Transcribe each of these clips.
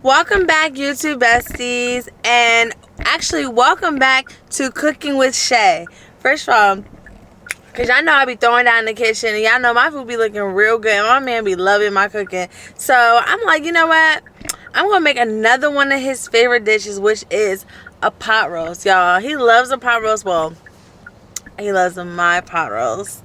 Welcome back, YouTube besties, and actually welcome back to Cooking with Shay. First of all, because y'all know I be throwing down in the kitchen and y'all know my food be looking real good and my man be loving my cooking. So I'm like, you know what, I'm gonna make another one of his favorite dishes, which is a pot roast. Y'all, he loves a pot roast. Well, he loves my pot roast.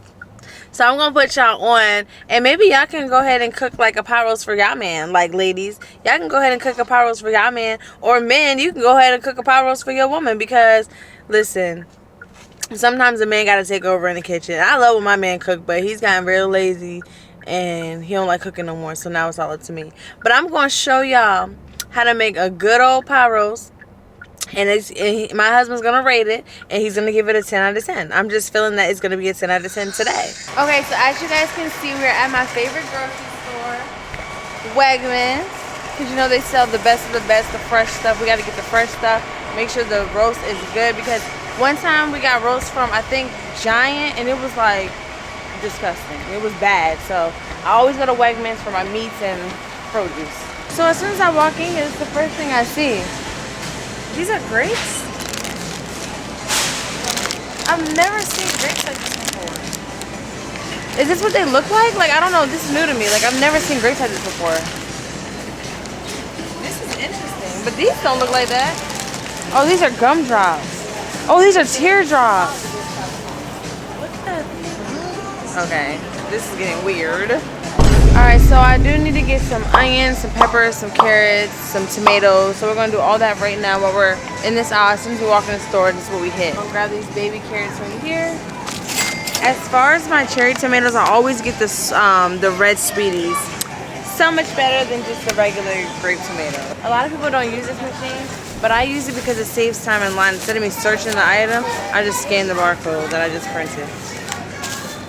So I'm gonna put y'all on, and maybe y'all can go ahead and cook like a pot roast for y'all man. Like ladies, y'all can go ahead and cook a pot roast for y'all man, or men, you can go ahead and cook a pot roast for your woman. Because listen, sometimes a man gotta take over in the kitchen. I love when my man cook, but he's gotten real lazy and he don't like cooking no more. So now it's all up to me. But I'm gonna show y'all how to make a good old pot roast. And my husband's gonna rate it, and he's gonna give it a 10 out of 10. I'm just feeling that it's gonna be a 10 out of 10 today. Okay, so as you guys can see, we're at my favorite grocery store, Wegmans, because you know they sell the best of the best, the fresh stuff. We gotta get the fresh stuff. Make sure the roast is good, because one time we got roast from, I think, Giant, and it was like disgusting. It was bad. So I always go to Wegmans for my meats and produce. So as soon as I walk in, it's the first thing I see. These are grapes? I've never seen grapes like this before. Is this what they look like? Like, I don't know. This is new to me. Like, I've never seen grapes like this before. This is interesting. But these don't look like that. Oh, these are gumdrops. Oh, these are teardrops. What the? Okay. This is getting weird. Alright, so I do need to get some onions, some peppers, some carrots, some tomatoes. So we're going to do all that right now while we're in this aisle. As soon as we walk in the store, this is what we hit. I'll grab these baby carrots right here. As far as my cherry tomatoes, I always get this, the red sweeties. So much better than just the regular grape tomato. A lot of people don't use this machine, but I use it because it saves time in line. Instead of me searching the item, I just scan the barcode that I just printed.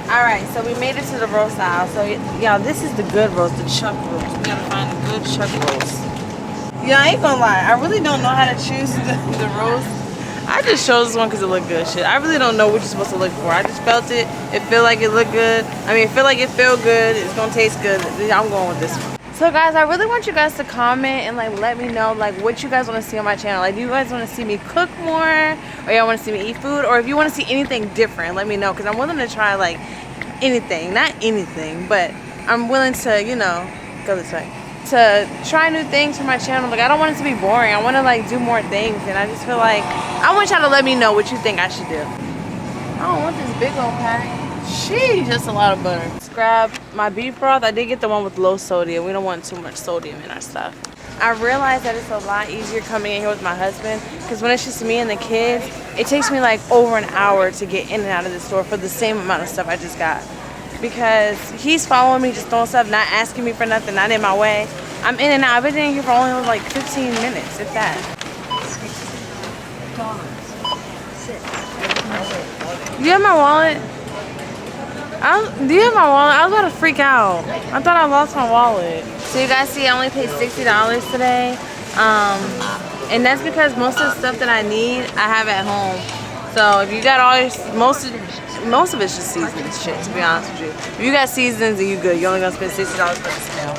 Alright, so we made it to the roast aisle. So, y'all, this is the good roast, the chuck roast. We gotta find a good chuck roast. Yeah, I ain't gonna lie. I really don't know how to choose the roast. I just chose this one because it looked good. Shit, I really don't know what you're supposed to look for. I just felt it. It felt like it looked good. I mean, it felt like it felt good. It's gonna taste good. I'm going with this one. So, guys, I really want you guys to comment and, like, let me know, like, what you guys want to see on my channel. Like, do you guys want to see me cook more? Or y'all want to see me eat food? Or if you want to see anything different, let me know. Because I'm willing to try, like, anything. Not anything, but I'm willing to, you know, go this way. To try new things for my channel. Like, I don't want it to be boring. I want to, like, do more things. And I just feel like I want y'all to let me know what you think I should do. I don't want this big old pack. Sheesh, just a lot of butter. Let's grab my beef broth. I did get the one with low sodium. We don't want too much sodium in our stuff. I realized that it's a lot easier coming in here with my husband, because when it's just me and the kids, it takes me like over an hour to get in and out of the store for the same amount of stuff I just got. Because he's following me, just throwing stuff, not asking me for nothing, not in my way. I'm in and out. I've been in here for only like 15 minutes, if that. Do you have my wallet? Do you have my wallet? I was about to freak out. I thought I lost my wallet. So you guys see, I only paid $60 today. And that's because most of the stuff that I need, I have at home. So if you got all your, most of it's just seasoning shit, to be honest with you. If you got seasonings, then you good. You're only gonna spend $60 for this meal.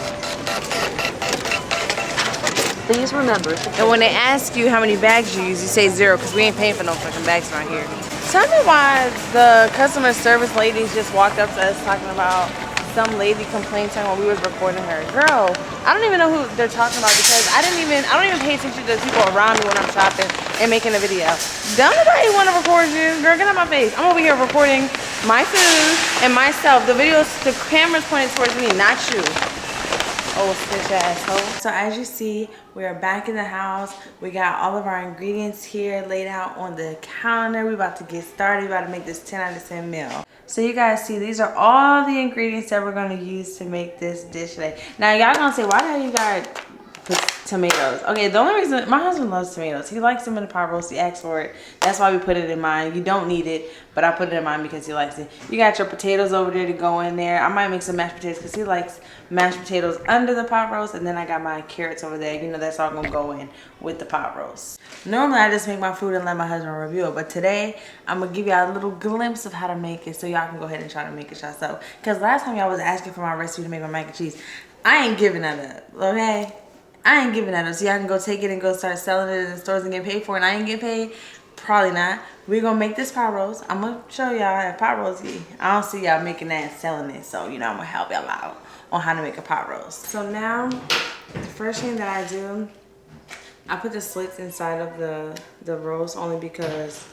Please remember. And when they ask you how many bags you use, you say 0, because we ain't paying for no fucking bags around here. Tell me why the customer service ladies just walked up to us talking about some lady complained to her when we was recording her. Girl, I don't even know who they're talking about, because I don't even pay attention to the people around me when I'm shopping and making a video. Don't nobody want to record you. Girl, get out my face. I'm over here recording my food and myself. The camera's pointed towards me, not you. Oh, stitch asshole. So as you see, we are back in the house. We got all of our ingredients here laid out on the counter. We're about to get started. We're about to make this 10 out of 10 meal. So you guys see, these are all the ingredients that we're going to use to make this dish today. Now y'all gonna say, why the hell you got tomatoes? Okay, the only reason, my husband loves tomatoes. He likes them in the pot roast. He asked for it. That's why we put it in mine. You don't need it, but I put it in mine because he likes it. You got your potatoes over there to go in there. I might make some mashed potatoes because he likes mashed potatoes under the pot roast. And then I got my carrots over there. You know, that's all gonna go in with the pot roast. Normally I just make my food and let my husband review it, but today I'm gonna give y'all a little glimpse of how to make it so y'all can go ahead and try to make it yourself. Because last time y'all was asking for my recipe to make my mac and cheese, I ain't giving that up, okay? I ain't giving that up. So y'all can go take it and go start selling it in the stores and get paid for it. And I ain't get paid. Probably not. We're gonna make this pot roast. I'm gonna show y'all at pot roast. I don't see y'all making that and selling it. So you know I'm gonna help y'all out on how to make a pot roast. So now the first thing that I do, I put the slits inside of the roast only because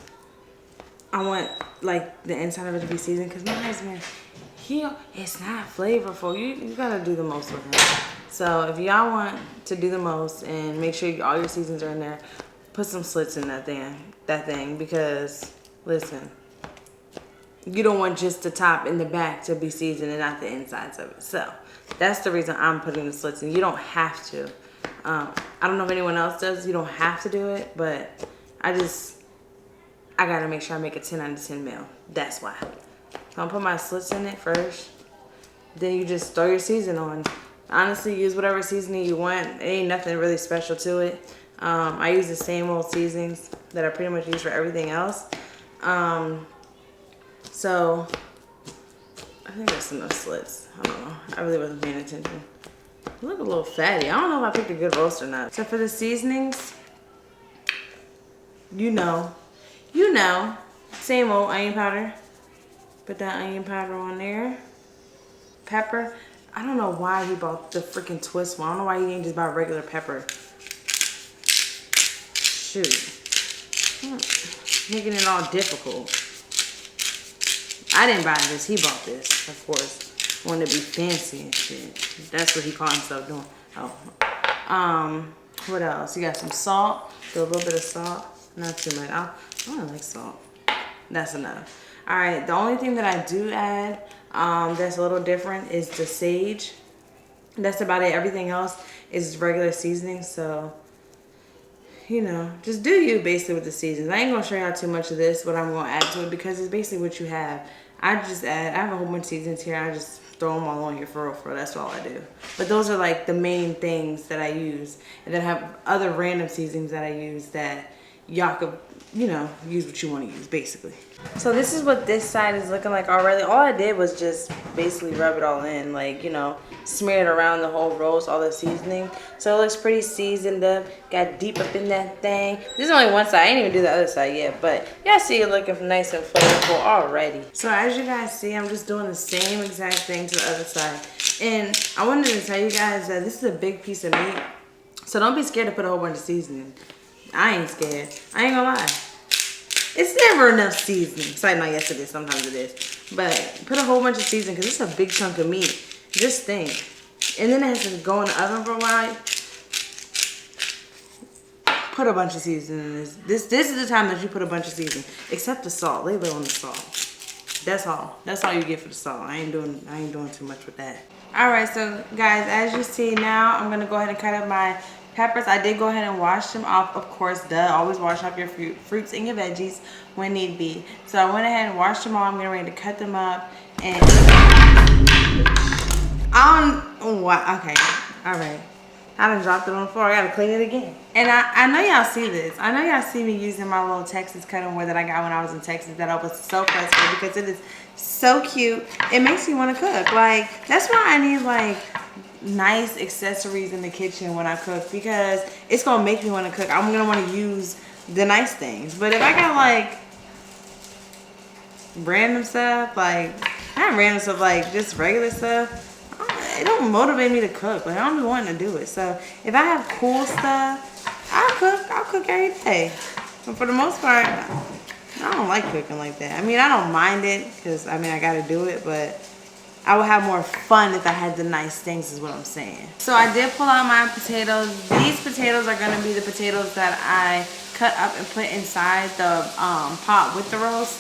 I want like the inside of it to be seasoned. Cause my husband, it's not flavorful. You gotta do the most with him. So if y'all want to do the most and make sure all your seasons are in there, put some slits in that thing because listen, you don't want just the top and the back to be seasoned and not the insides of it. So that's the reason I'm putting the slits in. You don't have to. I don't know if anyone else does. You don't have to do it, but I gotta make sure I make a 10 out of 10 meal. That's why. So I'll put my slits in it first. Then you just throw your season on. Honestly, use whatever seasoning you want. It ain't nothing really special to it. I use the same old seasonings that I pretty much use for everything else. So I think that's enough slits. I don't know. I really wasn't paying attention. You look a little fatty. I don't know if I picked a good roast or not. So for the seasonings, you know, same old onion powder. Put that onion powder on there. Pepper. I don't know why he bought the freaking twist one. I don't know why he didn't just buy regular pepper. Shoot. Making it all difficult. I didn't buy this. He bought this, of course. Wanted to be fancy and shit. That's what he called himself doing. Oh. What else? You got some salt. Do a little bit of salt. Not too much. I don't like salt. That's enough. All right. The only thing that I do add that's a little different is the sage. That's about it. Everything else is regular seasoning. So, you know, just do you basically with the seasons. I ain't gonna show y'all too much of this, what I'm gonna add to it, because it's basically what you have. I have a whole bunch of seasons here. I just throw them all on here for real. That's all I do. But those are like the main things that I use. And then I have other random seasonings that I use that y'all could, you know, use what you want to use basically. So this is what this side is looking like already. All I did was just basically rub it all in, like, you know, smear it around the whole roast, all the seasoning. So it looks pretty seasoned up, got deep up in that thing. This is only one side. I ain't even do the other side yet, but y'all see it looking nice and flavorful already. So as you guys see, I'm just doing the same exact thing to the other side. And I wanted to tell you guys that this is a big piece of meat. So don't be scared to put a whole bunch of seasoning. I ain't scared. I ain't gonna lie. It's never enough seasoning. Sorry, not yes it is. Sometimes it is. But put a whole bunch of seasoning because it's a big chunk of meat. Just think. And then it has to go in the oven for a while. Put a bunch of seasoning in this. This is the time that you put a bunch of seasoning. Except the salt. Lay low on the salt. That's all. That's all you get for the salt. I ain't doing too much with that. Alright, so guys, as you see now, I'm gonna go ahead and cut up my peppers. I did go ahead and wash them off, of course, duh. Always wash off your fruits and your veggies when need be. So I went ahead and washed them all. I'm getting ready to cut them up. And okay, all right. I done dropped it on the floor. I gotta clean it again. And I know y'all see this. I know y'all see me using my little Texas cutting board that I got when I was in Texas that I was so pressed for because it is so cute. It makes me want to cook. Like, that's why I need like nice accessories in the kitchen when I cook, because it's gonna make me want to cook. I'm gonna want to use the nice things. But if I got like random stuff, like not random stuff, like just regular stuff, it don't motivate me to cook. Like, I don't be wanting to do it. So if I have cool stuff, I'll cook every day. But for the most part, I don't like cooking like that. I mean, I don't mind it because I mean I gotta do it, but I would have more fun if I had the nice things, is what I'm saying. So I did pull out my potatoes. These potatoes are gonna be the potatoes that I cut up and put inside the pot with the roast.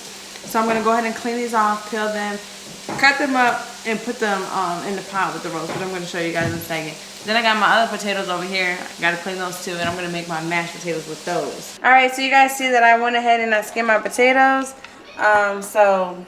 So I'm gonna go ahead and clean these off, peel them, cut them up, and put them in the pot with the roast. But I'm gonna show you guys in a second. Then I got my other potatoes over here. I gotta clean those too, and I'm gonna make my mashed potatoes with those. All right, so you guys see that I went ahead and I skinned my potatoes. So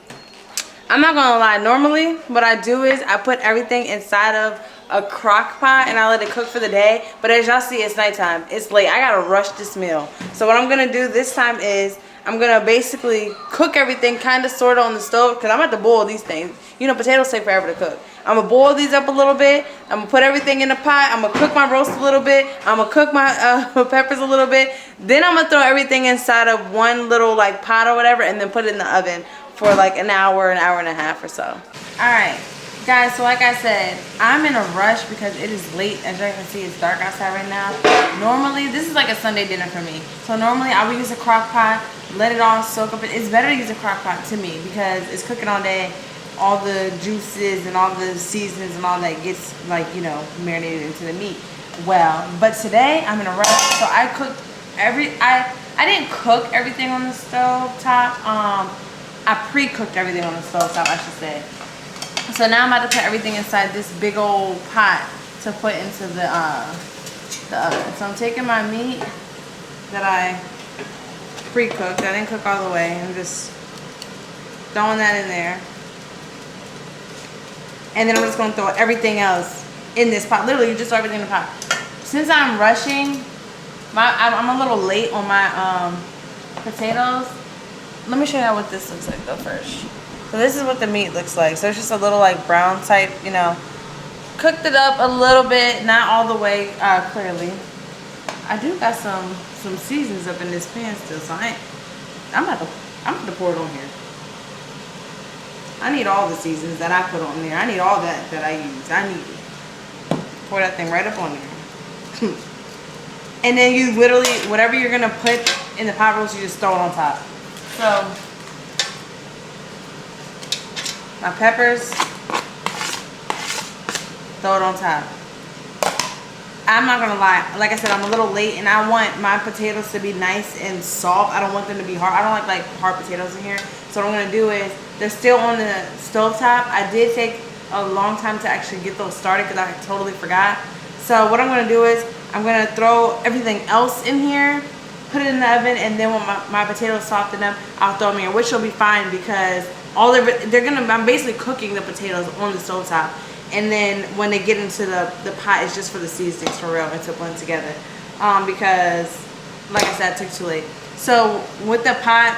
I'm not gonna lie, normally what I do is I put everything inside of a crock pot and I let it cook for the day. But as y'all see, it's nighttime, it's late. I gotta rush this meal. So what I'm gonna do this time is I'm gonna basically cook everything kind of sort of on the stove, because I'm about to boil these things. You know, potatoes take forever to cook. I'm gonna boil these up a little bit. I'm gonna put everything in the pot. I'm gonna cook my roast a little bit. I'm gonna cook my peppers a little bit. Then I'm gonna throw everything inside of one little like pot or whatever, and then put it in the oven for like an hour and a half or so. All right, guys, so like I said, I'm in a rush because it is late. As you can see, it's dark outside right now. Normally, this is like a Sunday dinner for me. So normally I would use a crock pot, let it all soak up. It's better to use a crock pot to me because it's cooking all day. All the juices and all the seasonings and all that gets, like, you know, marinated into the meat well. But today I'm in a rush, so I cooked I didn't cook everything on the stove top. I pre-cooked everything on the stove top, I should say. So now I'm about to put everything inside this big old pot to put into the oven. So I'm taking my meat that I pre-cooked. I didn't cook all the way. I'm just throwing that in there. And then I'm just going to throw everything else in this pot. Literally, you just throw everything in the pot. Since I'm rushing, I'm a little late on my potatoes. Let me show you what this looks like though first. So this is what the meat looks like. So it's just a little like brown type, you know. Cooked it up a little bit, not all the way clearly. I do got some seasons up in this pan still, so I'm about to pour it on here. I need all the seasons that I put on there. I need all that I use. I need it. Pour that thing right up on there. And then you literally, whatever you're going to put in the pot roast, you just throw it on top. So, my peppers, throw it on top. I'm not going to lie. Like I said, I'm a little late, and I want my potatoes to be nice and soft. I don't want them to be hard. I don't like hard potatoes in here. So what I'm going to do is, they're still on the stovetop. I did take a long time to actually get those started because I totally forgot. So what I'm going to do is I'm going to throw everything else in here, put it in the oven, and then when my potatoes soften up, I'll throw them in, which will be fine because I'm basically cooking the potatoes on the stovetop. And then when they get into the pot, it's just for the seasonings for real and to blend together. Because, like I said, I took too late. So with the pot,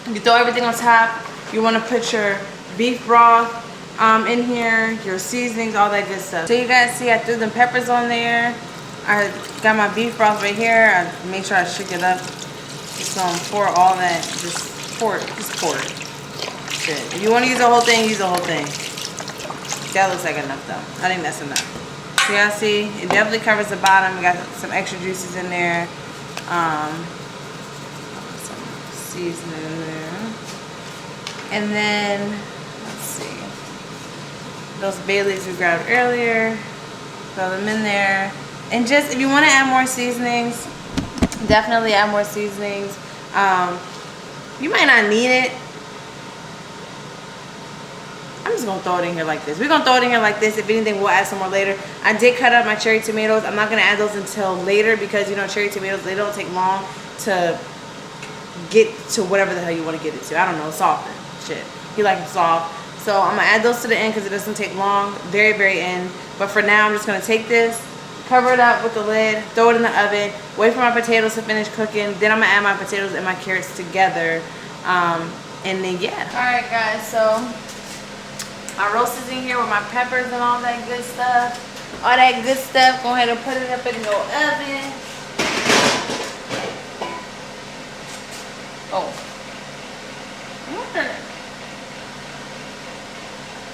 you throw everything on top. You want to put your beef broth in here, your seasonings, all that good stuff. So you guys see I threw the peppers on there. I got my beef broth right here. I made sure I shook it up. Just pour all that. Just pour it. Shit. If you want to use the whole thing, use the whole thing. That looks like enough though. I think that's enough. So y'all see, it definitely covers the bottom. We got some extra juices in there. Some seasoning in there. And then, let's see, those bay leaves we grabbed earlier, throw them in there. And just, if you want to add more seasonings, definitely add more seasonings. You might not need it. I'm just going to throw it in here like this. We're going to throw it in here like this. If anything, we'll add some more later. I did cut up my cherry tomatoes. I'm not going to add those until later because, you know, cherry tomatoes, they don't take long to get to whatever the hell you want to get it to. I don't know, soften. Shit. You like them soft. So I'm going to add those to the end because it doesn't take long. Very, very end. But for now, I'm just going to take this, cover it up with the lid, throw it in the oven, wait for my potatoes to finish cooking. Then I'm going to add my potatoes and my carrots together. And then, yeah. Alright, guys. So my roast is in here with my peppers and all that good stuff. All that good stuff. Go ahead and put it up in your oven. Oh.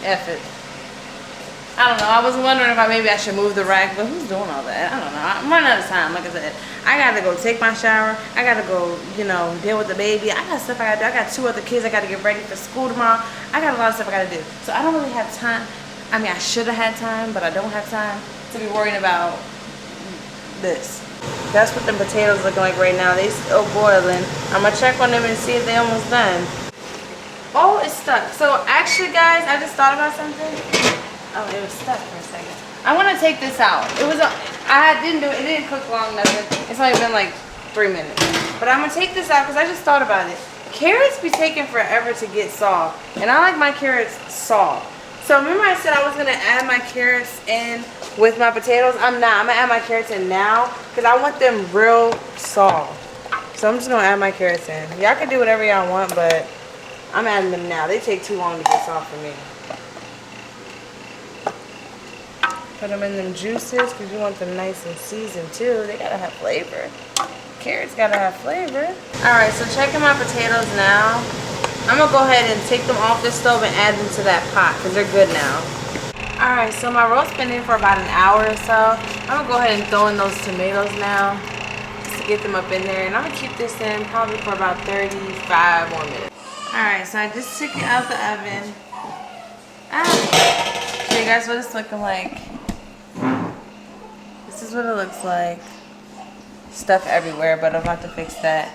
F it. I don't know. I was wondering if maybe I should move the rack, but who's doing all that? I don't know. I'm running out of time. Like I said, I gotta go take my shower. I gotta go, you know, deal with the baby. I got stuff I gotta do. I got 2 other kids I gotta get ready for school tomorrow. I got a lot of stuff I gotta do. So I don't really have time. I mean, I should have had time, but I don't have time to be worrying about this. That's what the potatoes looking like right now. They still boiling. I'm gonna check on them and see if they almost done. Oh, it's stuck. So actually, guys, I just thought about something. Oh, it was stuck for a second. I want to take this out. It didn't cook long nothing. It's only been like 3 minutes. But I'm gonna take this out because I just thought about it. Carrots be taking forever to get soft, and I like my carrots soft. So remember I said I was gonna add my carrots in with my potatoes? I'm not. I'm gonna add my carrots in now because I want them real soft. So I'm just gonna add my carrots in. Y'all can do whatever y'all want, but I'm adding them now. They take too long to get soft for me. Put them in them juices because you want them nice and seasoned too. They gotta have flavor. Carrots gotta have flavor. All right, so checking my potatoes now. I'm gonna go ahead and take them off the stove and add them to that pot because they're good now. All right, so my roast been in for about an hour or so. I'm gonna go ahead and throw in those tomatoes now just to get them up in there. And I'm gonna keep this in probably for about 35 more minutes. All right, so I just took it out the oven. Show you guys what it's looking like. This is what it looks like. Stuff everywhere, but I'm about to fix that.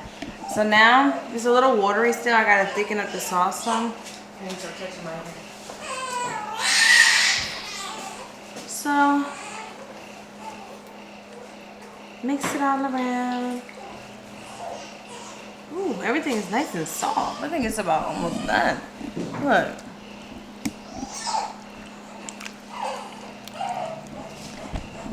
So now it's a little watery still. I gotta thicken up the sauce some. I need to start touching my hair. So mix it all around. Ooh, everything is nice and soft. I think it's about almost done. Look.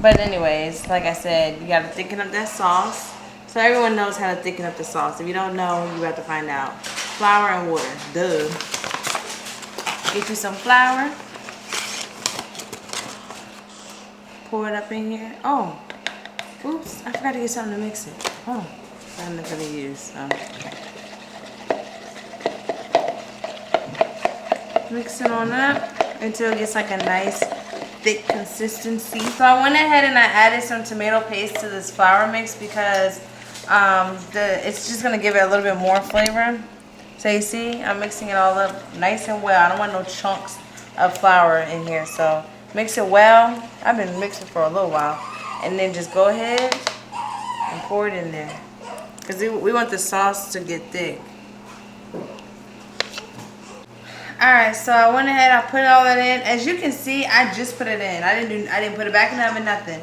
But anyways, like I said, you gotta thicken up that sauce. So everyone knows how to thicken up the sauce. If you don't know, you have to find out. Flour and water, duh. Get you some flour. Pour it up in here. Oh, oops, I forgot to get something to mix it. Oh, I'm not gonna use. Mix it on up until it gets like a nice thick consistency. So I went ahead and I added some tomato paste to this flour mix because it's just gonna give it a little bit more flavor. So you see, I'm mixing it all up nice and well. I don't want no chunks of flour in here, so mix it well. I've been mixing for a little while, and then just go ahead and pour it in there because we want the sauce to get thick. Alright, so I went ahead, I put all that in. As you can see, I just put it in. I didn't put it back in the oven, nothing.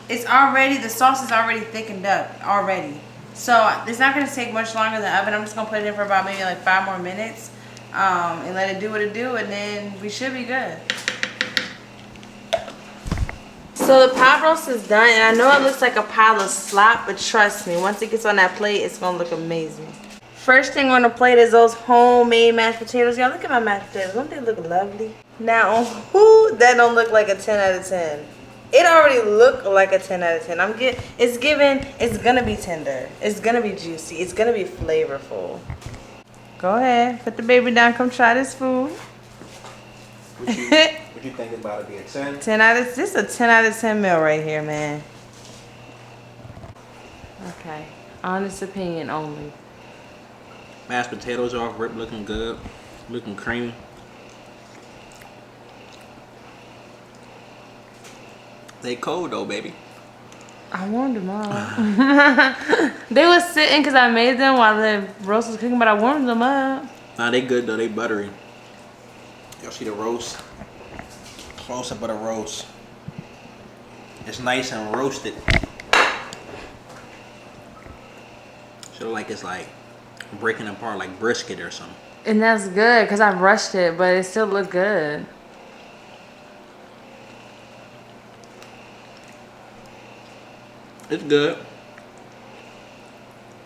It's already, the sauce is already thickened up already. So it's not gonna take much longer in the oven. I'm just gonna put it in for about maybe like 5 more minutes. And let it do what it do, and then we should be good. So the pot roast is done, and I know it looks like a pile of slop, but trust me, once it gets on that plate, it's gonna look amazing. First thing on the plate is those homemade mashed potatoes. Y'all look at my mashed potatoes. Don't they look lovely? Now, that don't look like a 10 out of 10. It already looked like a 10 out of 10. It's gonna be tender. It's gonna be juicy. It's gonna be flavorful. Go ahead, put the baby down. Come try this food. What you think about it being 10? 10 out of, this is a 10 out of 10 meal right here, man. Okay, honest opinion only. Mashed potatoes off rip, looking good, looking creamy. They cold though, baby. I warmed them up. They was sitting because I made them while the roast was cooking, but I warmed them up. Nah, they good though. They buttery. Y'all see the roast? Close up of the roast. It's nice and roasted. So like it's like breaking apart like brisket or something. And that's good because I rushed it, but it still looked good. It's good.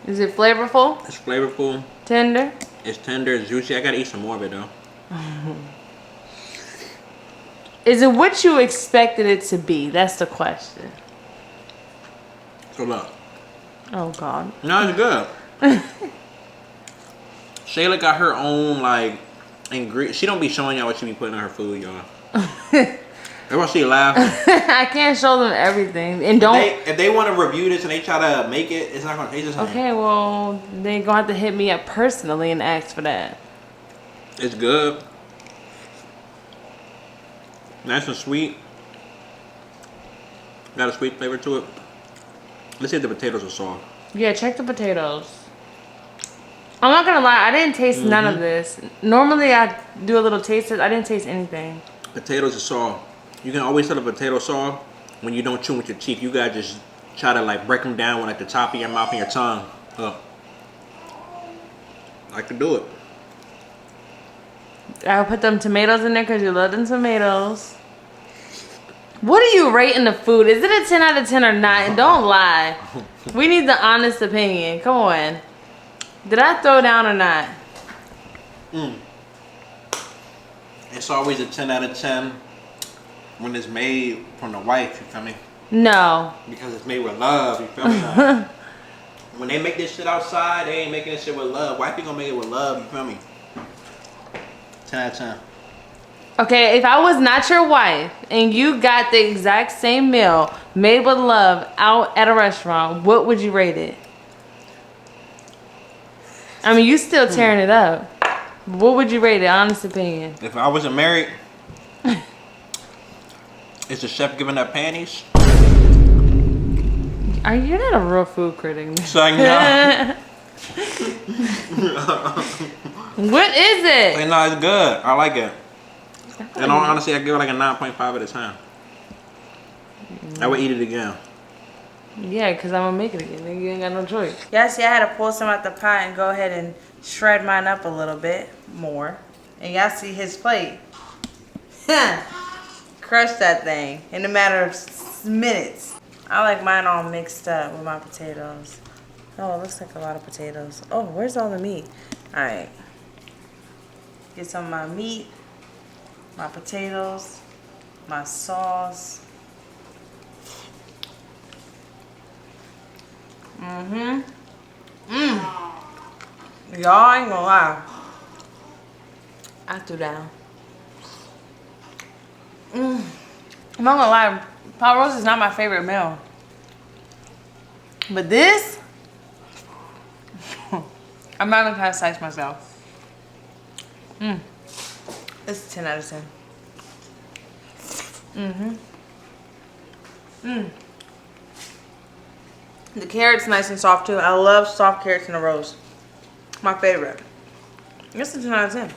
Is it flavorful? It's flavorful. Tender? It's tender. It's juicy. I gotta eat some more of it though. Is it what you expected it to be? That's the question. So look. Oh God. No, it's good. Shayla got her own like ingredient. She don't be showing y'all what she be putting on her food, y'all. Everyone see you laugh. I can't show them everything, and don't. If they want to review this and they try to make it, it's not gonna taste the same. Okay, well they gonna have to hit me up personally and ask for that. It's good. Nice and sweet. Got a sweet flavor to it. Let's see if the potatoes are soft. Yeah, check the potatoes. I'm not gonna lie, I didn't taste none of this. Normally I do a little taste test. I didn't taste anything. Potatoes are soft. You can always tell a potato soft when you don't chew with your teeth. You gotta just try to like break them down with like the top of your mouth and your tongue. I can do it. I'll put them tomatoes in there because you love them tomatoes. What are you rating the food? Is it a 10 out of 10 or not? And don't lie. We need the honest opinion. Come on. Did I throw down or not? It's always a 10 out of 10 when it's made from the wife, you feel me? No. Because it's made with love, you feel me? When they make this shit outside, they ain't making this shit with love. Wifey gonna make it with love, you feel me? 10 out of 10. Okay, if I was not your wife and you got the exact same meal made with love out at a restaurant, what would you rate it? I mean, you still tearing it up. What would you rate it? Honest opinion. If I wasn't married, is the chef giving up panties? Are you not a real food critic? So no. What is it? Like, no, it's good. I like it. And honestly, I give it like a 9.5 out of 10. I would eat it again. Yeah, because I'm going to make it again. You ain't got no choice. Yeah, see, I had to pull some out the pot and go ahead and shred mine up a little bit more. And y'all see his plate. Crush that thing in a matter of minutes. I like mine all mixed up with my potatoes. Oh, it looks like a lot of potatoes. Oh, where's all the meat? All right. Get some of my meat, my potatoes, my sauce. Y'all ain't gonna lie. I threw down. I'm not gonna lie, pot roast is not my favorite meal. But this, I'm not gonna criticize myself. It's a 10 out of 10. The carrot's nice and soft too. I love soft carrots in a roast. My favorite. It's a 10 out of 10.